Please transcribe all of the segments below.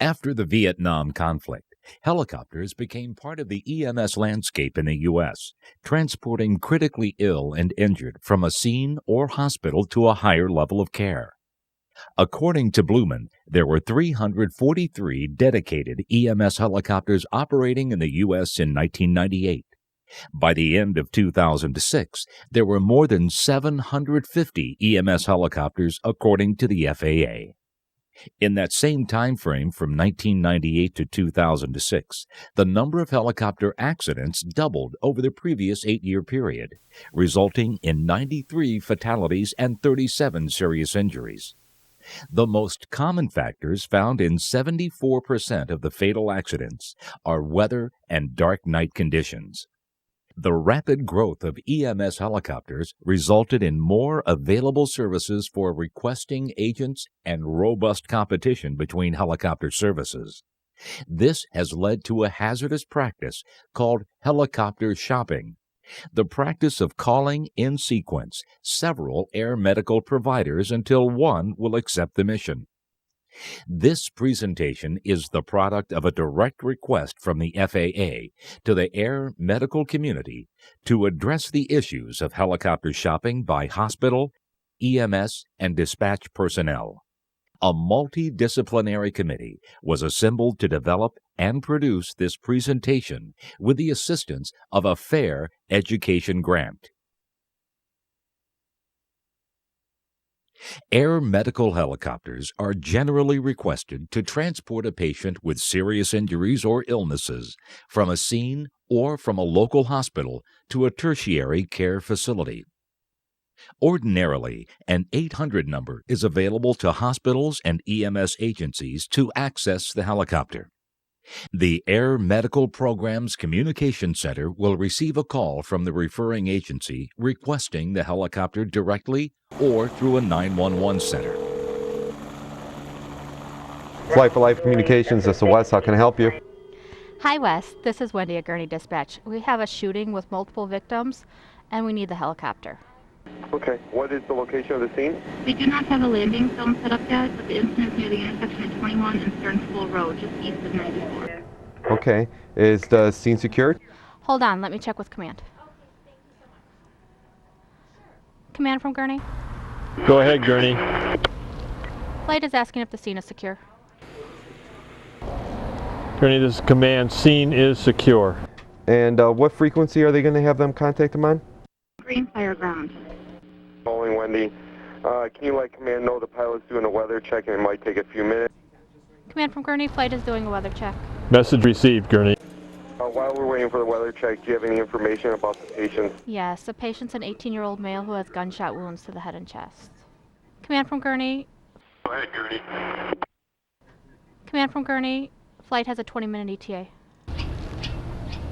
After the Vietnam conflict, helicopters became part of the EMS landscape in the U.S., transporting critically ill and injured from a scene or hospital to a higher level of care. According to Blumen, there were 343 dedicated EMS helicopters operating in the U.S. in 1998. By the end of 2006, there were more than 750 EMS helicopters, according to the FAA. In that same time frame from 1998 to 2006, the number of helicopter accidents doubled over the previous 8-year period, resulting in 93 fatalities and 37 serious injuries. The most common factors found in 74% of the fatal accidents are weather and dark night conditions. The rapid growth of EMS helicopters resulted in more available services for requesting agents and robust competition between helicopter services. This has led to a hazardous practice called helicopter shopping, the practice of calling in sequence several air medical providers until one will accept the mission. This presentation is the product of a direct request from the FAA to the air medical community to address the issues of helicopter shopping by hospital, EMS, and dispatch personnel. A multidisciplinary committee was assembled to develop and produce this presentation with the assistance of a fair education grant. Air medical helicopters are generally requested to transport a patient with serious injuries or illnesses from a scene or from a local hospital to a tertiary care facility. Ordinarily, an 800 number is available to hospitals and EMS agencies to access the helicopter. The Air Medical Programs Communication Center will receive a call from the referring agency requesting the helicopter directly or through a 911 center. Flight for Life Communications, this is Wes. How can I help you? Hi Wes, this is Wendy at Gurney Dispatch. We have a shooting with multiple victims and we need the helicopter. Okay, what is the location of the scene? We do not have a landing zone set up yet, but the incident is near the intersection of 21 and Stern School Road, just east of 94. Okay, is the scene secured? Hold on, let me check with command. Command from Gurney? Go ahead, Gurney. Flight is asking if the scene is secure. Gurney, this is command. Scene is secure. And what frequency are they going to have them contact them on? Green Fire Ground. Calling Wendy. Can you let command know the pilot's doing a weather check and it might take a few minutes? Command from Gurney, flight is doing a weather check. Message received, Gurney. While we're waiting for the weather check, do you have any information about the patient? Yes, the patient's an 18-year-old male who has gunshot wounds to the head and chest. Command from Gurney. Go ahead, Gurney. Command from Gurney, flight has a 20-minute ETA.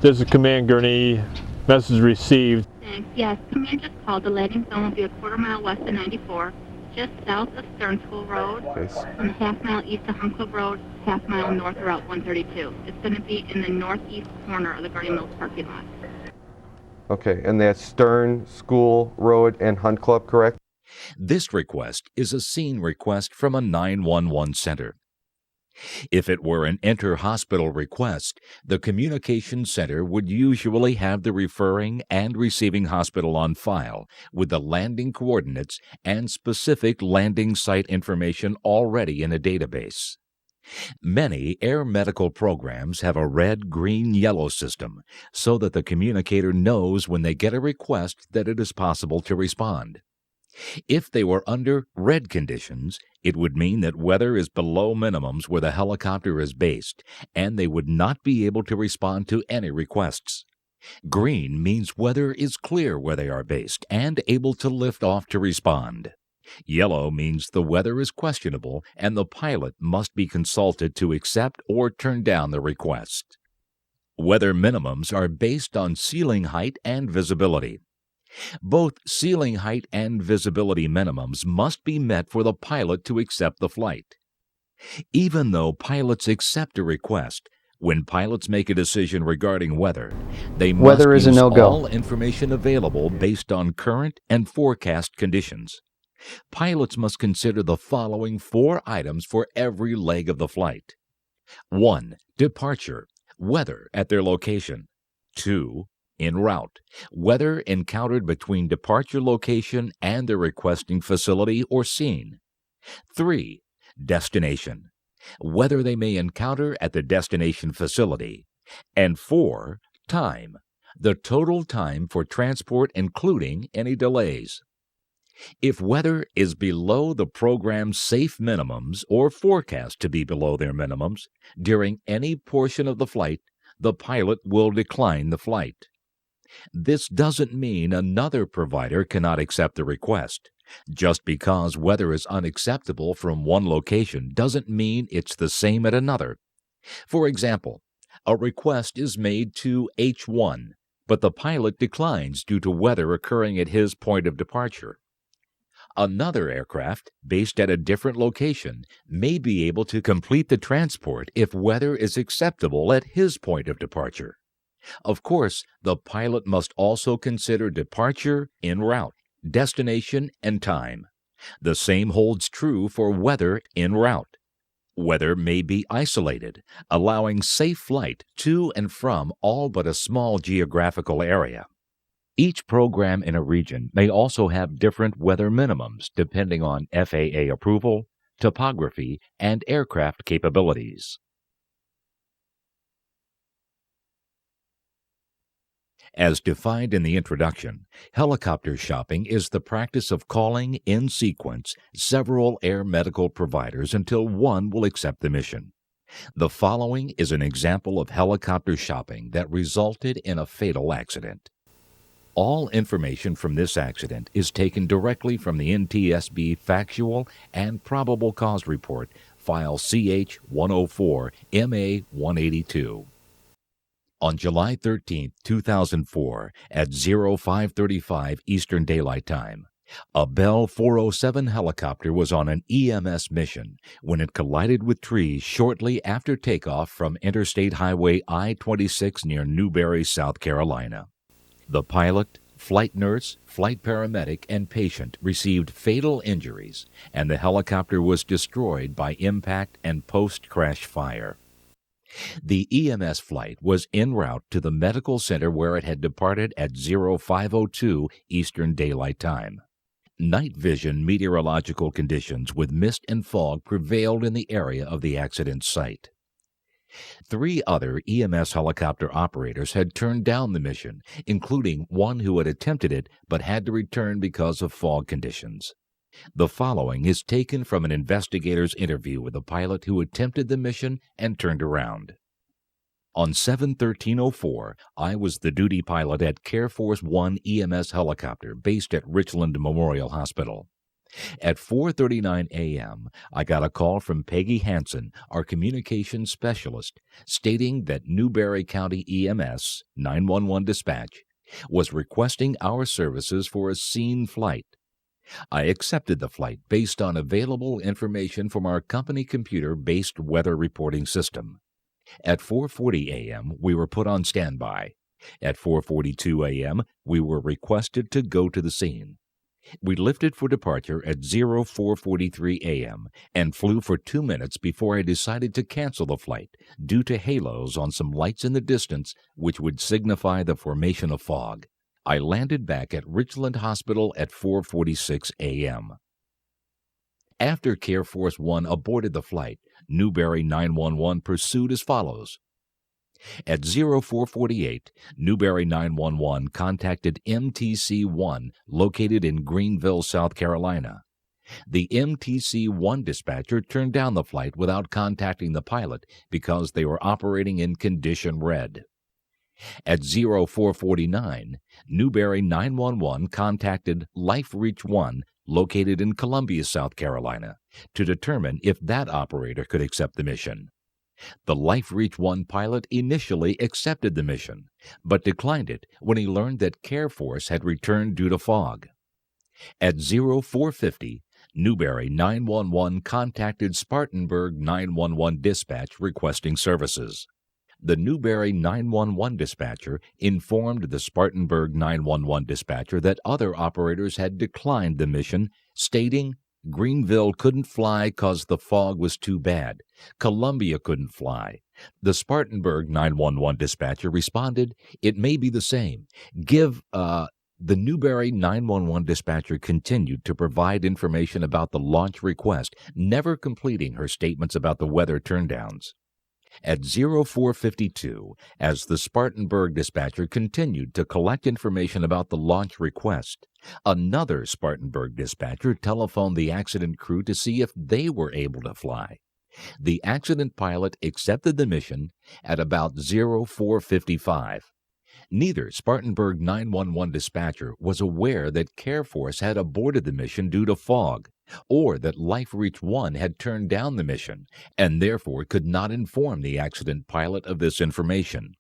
This is command, Gurney. Message received. Thanks. Yes, command just called. The landing zone will be a quarter mile west of 94, just south of Stern School Road, and a half mile east of Hunt Club Road, half mile north of Route 132. It's going to be in the northeast corner of the Guardian Mills parking lot. Okay, and that's Stern School Road and Hunt Club, correct? This request is a scene request from a 911 center. If it were an inter-hospital request, the communication center would usually have the referring and receiving hospital on file with the landing coordinates and specific landing site information already in a database. Many air medical programs have a red, green, yellow system so that the communicator knows when they get a request that it is possible to respond. If they were under red conditions, it would mean that weather is below minimums where the helicopter is based, and they would not be able to respond to any requests. Green means weather is clear where they are based and able to lift off to respond. Yellow means the weather is questionable and the pilot must be consulted to accept or turn down the request. Weather minimums are based on ceiling height and visibility. Both ceiling height and visibility minimums must be met for the pilot to accept the flight. Even though pilots accept a request, when pilots make a decision regarding weather, they must use all information available based on current and forecast conditions. Pilots must consider the following 4 items for every leg of the flight: 1. Departure, weather at their location. 2. En route, weather encountered between departure location and the requesting facility or scene. 3. Destination, weather they may encounter at the destination facility. And 4. Time, the total time for transport including any delays. If weather is below the program's safe minimums or forecast to be below their minimums during any portion of the flight, the pilot will decline the flight. This doesn't mean another provider cannot accept the request. Just because weather is unacceptable from one location doesn't mean it's the same at another. For example, a request is made to H1, but the pilot declines due to weather occurring at his point of departure. Another aircraft, based at a different location, may be able to complete the transport if weather is acceptable at his point of departure. Of course, the pilot must also consider departure, en route, destination, and time. The same holds true for weather en route. Weather may be isolated, allowing safe flight to and from all but a small geographical area. Each program in a region may also have different weather minimums depending on FAA approval, topography, and aircraft capabilities. As defined in the introduction, helicopter shopping is the practice of calling in sequence several air medical providers until one will accept the mission. The following is an example of helicopter shopping that resulted in a fatal accident. All information from this accident is taken directly from the NTSB Factual and Probable Cause Report, File CH-104, MA-182. On July 13, 2004, at 05:35 Eastern Daylight Time, a Bell 407 helicopter was on an EMS mission when it collided with trees shortly after takeoff from Interstate Highway I-26 near Newberry, South Carolina. The pilot, flight nurse, flight paramedic, and patient received fatal injuries, and the helicopter was destroyed by impact and post-crash fire. The EMS flight was en route to the medical center where it had departed at 05:02 Eastern Daylight Time. Night vision meteorological conditions with mist and fog prevailed in the area of the accident site. 3 other EMS helicopter operators had turned down the mission, including one who had attempted it but had to return because of fog conditions. The following is taken from an investigator's interview with a pilot who attempted the mission and turned around. On 7/13/04, I was the duty pilot at Care Force One EMS helicopter based at Richland Memorial Hospital. At 4:39 a.m., I got a call from Peggy Hansen, our communications specialist, stating that Newberry County EMS 911 dispatch was requesting our services for a scene flight. I accepted the flight based on available information from our company computer-based weather reporting system. At 4:40 a.m., we were put on standby. At 4:42 a.m., we were requested to go to the scene. We lifted for departure at 04:43 a.m. and flew for 2 minutes before I decided to cancel the flight due to halos on some lights in the distance which would signify the formation of fog. I landed back at Richland Hospital at 4:46 a.m. After Care Force One aborted the flight, Newberry 911 pursued as follows. At 04:48, Newberry 911 contacted MTC-1 located in Greenville, South Carolina. The MTC-1 dispatcher turned down the flight without contacting the pilot because they were operating in condition red. At 04:49, Newberry 911 contacted LifeReach 1 located in Columbia, South Carolina, to determine if that operator could accept the mission. The LifeReach 1 pilot initially accepted the mission, but declined it when he learned that Care Force had returned due to fog. At 04:50, Newberry 911 contacted Spartanburg 911 dispatch requesting services. The Newberry 911 dispatcher informed the Spartanburg 911 dispatcher that other operators had declined the mission, stating, Greenville couldn't fly 'cause the fog was too bad. Columbia couldn't fly. The Spartanburg 911 dispatcher responded, "It may be the same. The Newberry 911 dispatcher continued to provide information about the launch request, never completing her statements about the weather turndowns. At 0452, as the Spartanburg dispatcher continued to collect information about the launch request, another Spartanburg dispatcher telephoned the accident crew to see if they were able to fly. The accident pilot accepted the mission at about 0455. Neither Spartanburg 911 dispatcher was aware that Care Force had aborted the mission due to fog, or that LifeReach 1 had turned down the mission, and therefore could not inform the accident pilot of this information.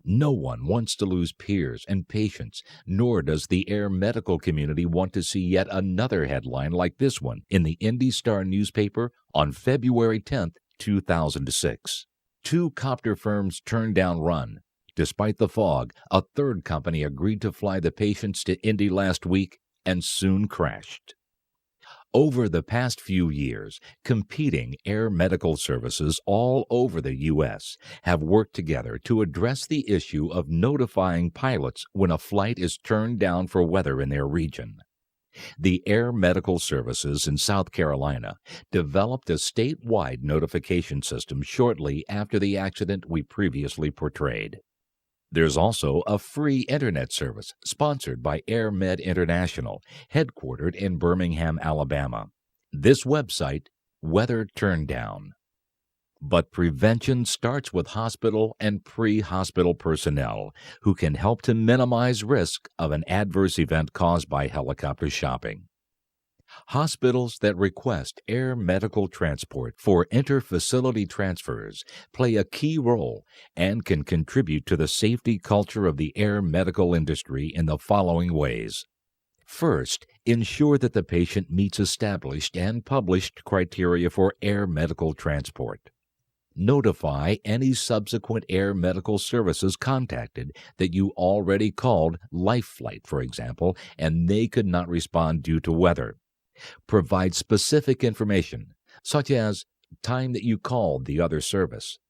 No one wants to lose peers and patients, nor does the air medical community want to see yet another headline like this one in the Indy Star newspaper on February 10, 2006. 2 copter firms turned down run. Despite the fog, a third company agreed to fly the patients to Indy last week and soon crashed. Over the past few years, competing air medical services all over the U.S. have worked together to address the issue of notifying pilots when a flight is turned down for weather in their region. The Air Medical Services in South Carolina developed a statewide notification system shortly after the accident we previously portrayed. There's also a free internet service sponsored by AirMed International, headquartered in Birmingham, Alabama. This website, Weather Turndown. But prevention starts with hospital and pre-hospital personnel who can help to minimize risk of an adverse event caused by helicopter shopping. Hospitals that request air medical transport for interfacility transfers play a key role and can contribute to the safety culture of the air medical industry in the following ways. First, ensure that the patient meets established and published criteria for air medical transport. Notify any subsequent air medical services contacted that you already called LifeFlight, for example, and they could not respond due to weather. Provide specific information, such as time that you called the other service.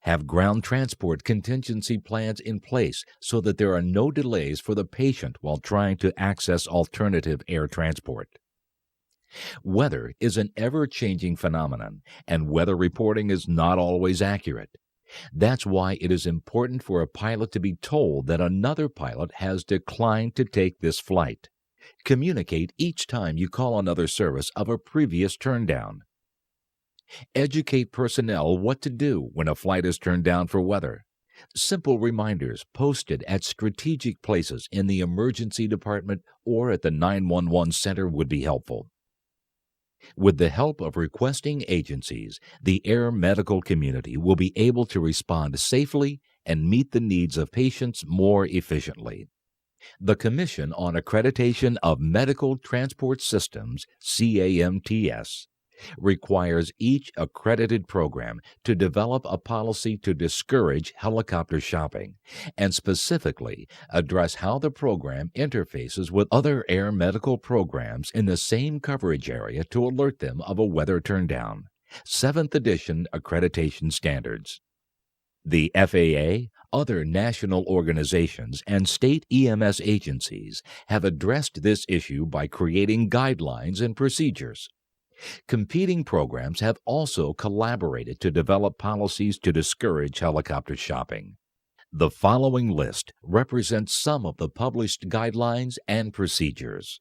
Have ground transport contingency plans in place so that there are no delays for the patient while trying to access alternative air transport. Weather is an ever-changing phenomenon, and weather reporting is not always accurate. That's why it is important for a pilot to be told that another pilot has declined to take this flight. Communicate each time you call another service of a previous turndown. Educate personnel what to do when a flight is turned down for weather. Simple reminders posted at strategic places in the emergency department or at the 911 center would be helpful. With the help of requesting agencies, the air medical community will be able to respond safely and meet the needs of patients more efficiently. The Commission on Accreditation of Medical Transport Systems, CAMTS, requires each accredited program to develop a policy to discourage helicopter shopping and specifically address how the program interfaces with other air medical programs in the same coverage area to alert them of a weather turndown. 7th edition accreditation standards. The FAA, other national organizations, and state EMS agencies have addressed this issue by creating guidelines and procedures. Competing programs have also collaborated to develop policies to discourage helicopter shopping. The following list represents some of the published guidelines and procedures.